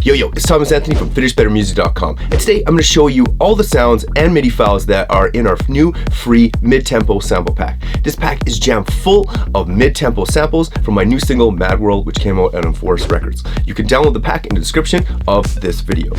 Yo, it's Thomas Anthony from FinishBetterMusic.com, and today I'm going to show you all the sounds and MIDI files that are in our new free mid-tempo sample pack. This pack is jammed full of mid-tempo samples from my new single Mad World, which came out on Enforce Records. You can download the pack in the description of this video.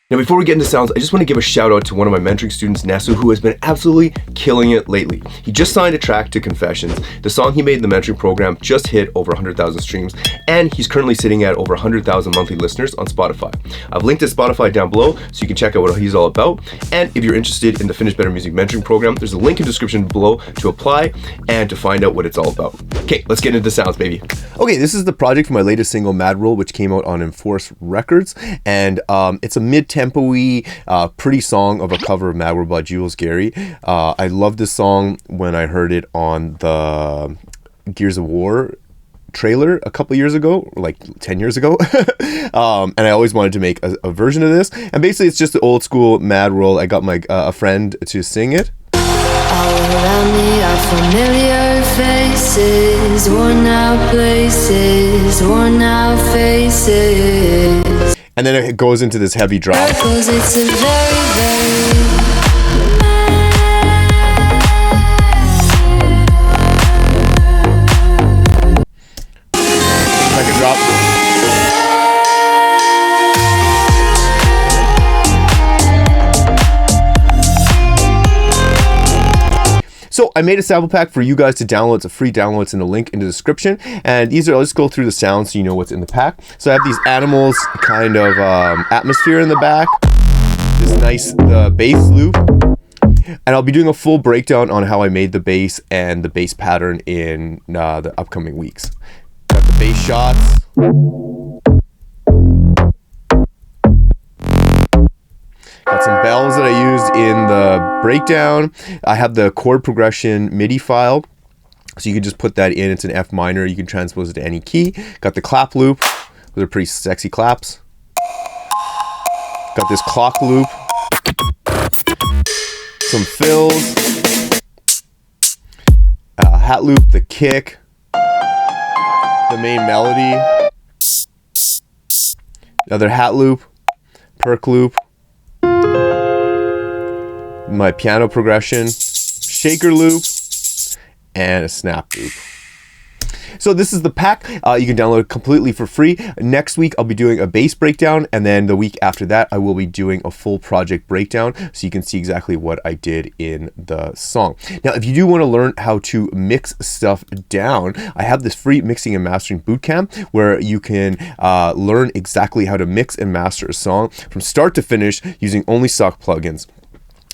Now before we get into sounds, I just want to give a shout out to one of my mentoring students, Nesu, who has been absolutely killing it lately. He just signed a track to Confessions. The song he made in the mentoring program just hit over 100,000 streams, and he's currently sitting at over 100,000 monthly listeners on Spotify. I've linked his Spotify down below so you can check out what he's all about. And if you're interested in the Finish Better Music mentoring program, there's a link in the description below to apply and to find out what it's all about. Okay, let's get into the sounds, baby. Okay, this is the project for my latest single, Mad World, which came out on Enforce Records, and it's a mid-tempo-y, pretty song of a cover of Mad World by Jules Gary. I loved this song when I heard it on the Gears of War trailer a couple years ago, like 10 years ago. And I always wanted to make a version of this. And basically it's just the old school Mad World. I got my a friend to sing it. All around me are familiar faces, worn out places, worn out faces. And then it goes into this heavy drop. Because it's a very Second drop. So I made a sample pack for you guys to download. It's a free download. It's in the link in the description. And these are, I'll just go through the sounds so you know what's in the pack. So I have these animals kind of atmosphere in the back. This nice bass loop. And I'll be doing a full breakdown on how I made the bass and the bass pattern in the upcoming weeks. Got the bass shots. Got some bells that I used in the breakdown. I have the chord progression MIDI file, so you can just put that in. It's an F minor. You can transpose it to any key. Got the clap loop. Those are pretty sexy claps. Got this clock loop. Some fills. Hat loop, the kick. The main melody. Another hat loop. Perk loop. My piano progression, shaker loop, and a snap loop. So this is the pack. You can download it completely for free. Next week, I'll be doing a bass breakdown, and then the week after that, I will be doing a full project breakdown so you can see exactly what I did in the song. Now, if you do want to learn how to mix stuff down, I have this free mixing and mastering bootcamp where you can learn exactly how to mix and master a song from start to finish using only stock plugins.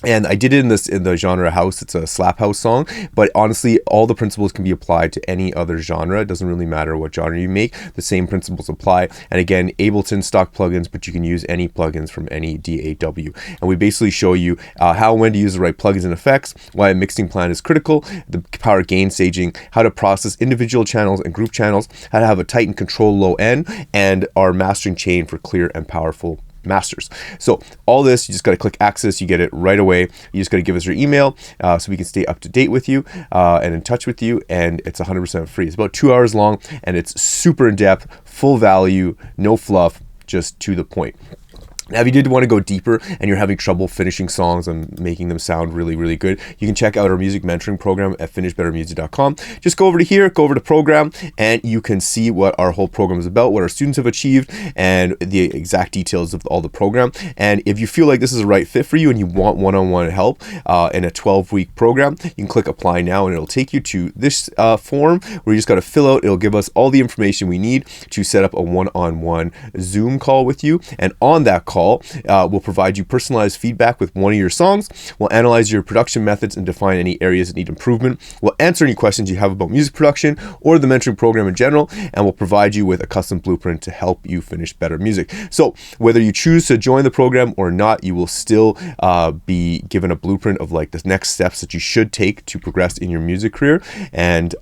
And I did it in the genre house. It's a slap house song, but honestly, all the principles can be applied to any other genre. It doesn't really matter what genre you make. The same principles apply. And again, Ableton stock plugins, but you can use any plugins from any DAW. And we basically show you how and when to use the right plugins and effects, why a mixing plan is critical, the power gain staging, how to process individual channels and group channels, how to have a tight and control low end, and our mastering chain for clear and powerful masters. So all this, you just got to click access. You get it right away. You just got to give us your email so we can stay up to date with you and in touch with you. And it's 100% free. It's about 2 hours long, and it's super in depth, full value, no fluff, just to the point. Now, if you did want to go deeper and you're having trouble finishing songs and making them sound really, really good, you can check out our music mentoring program at FinishBetterMusic.com. Just go over to here, go over to program, and you can see what our whole program is about, what our students have achieved, and the exact details of all the program. And if you feel like this is the right fit for you and you want one-on-one help in a 12-week program, you can click apply now, and it'll take you to this form where you just got to fill out. It'll give us all the information we need to set up a one-on-one Zoom call with you. And on that call, call. We'll provide you personalized feedback with one of your songs. We'll analyze your production methods and define any areas that need improvement. We'll answer any questions you have about music production or the mentoring program in general, and we'll provide you with a custom blueprint to help you finish better music. So whether you choose to join the program or not, you will still be given a blueprint of like the next steps that you should take to progress in your music career. And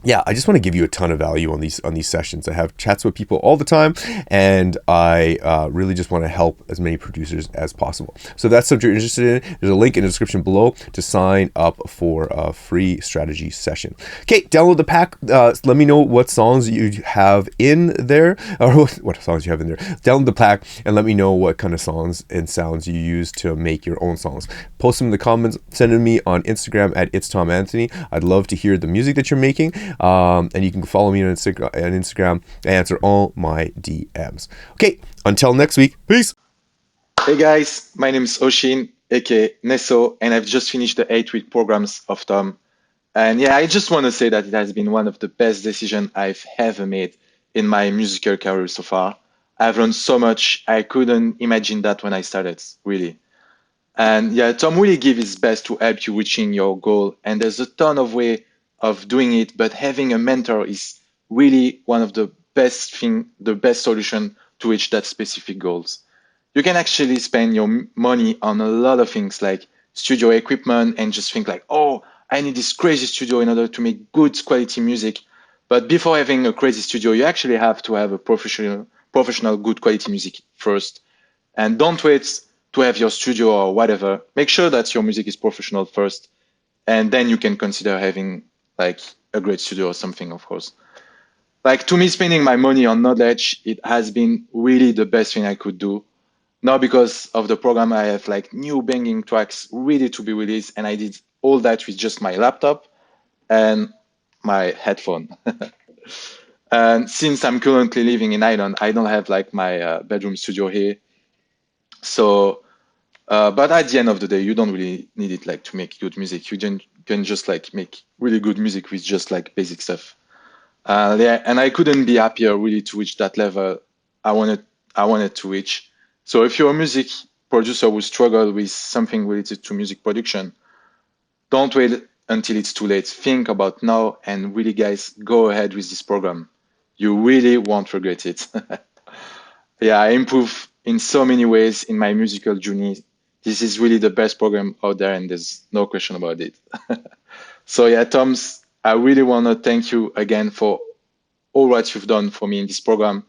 yeah, I just want to give you a ton of value on these sessions. I have chats with people all the time, and I really just want to help as many producers as possible. So if that's something you're interested in, there's a link in the description below to sign up for a free strategy session. Okay, download the pack. Let me know what songs you have in there, or what songs you have in there. Download the pack and let me know what kind of songs and sounds you use to make your own songs. Post them in the comments. Send them to me on Instagram at It's Tom Anthony. I'd love to hear the music that you're making. And you can follow me on Instagram. I answer all my DMs. Okay, until next week, peace. Hey guys, my name is Oshin, aka Neso, and I've just finished the 8-week programs of Tom. And yeah, I just want to say that it has been one of the best decisions I've ever made in my musical career so far. I've learned so much. I couldn't imagine that when I started, really. And yeah, Tom really gives his best to help you reaching your goal. And there's a ton of way of doing it, but having a mentor is really one of the best solution to reach that specific goals. You can actually spend your money on a lot of things like studio equipment and just think like, oh, I need this crazy studio in order to make good quality music. But before having a crazy studio, you actually have to have a professional good quality music first. And don't wait to have your studio or whatever. Make sure that your music is professional first, and then you can consider having like a great studio or something, of course. Like to me, spending my money on knowledge, it has been really the best thing I could do. Now because of the program, I have like new banging tracks ready to be released, and I did all that with just my laptop and my headphone. And since I'm currently living in Ireland, I don't have like my bedroom studio here. So, but at the end of the day, you don't really need it like to make good music. You can just like make really good music with just like basic stuff. Yeah, and I couldn't be happier really to reach that level I wanted to reach. So if you're a music producer who struggle with something related to music production, don't wait until it's too late. Think about now, and really, guys, go ahead with this program. You really won't regret it. Yeah, I improve in so many ways in my musical journey. This is really the best program out there, and there's no question about it. So yeah, Toms, I really want to thank you again for all what you've done for me in this program.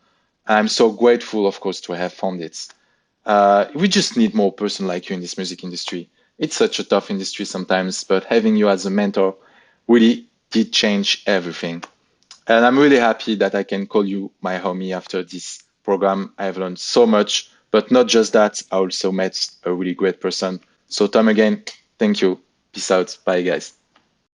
I'm so grateful, of course, to have found it. We just need more person like you in this music industry. It's such a tough industry sometimes, but having you as a mentor really did change everything. And I'm really happy that I can call you my homie after this program. I've learned so much, but not just that, I also met a really great person. So Tom, again, thank you. Peace out. Bye, guys.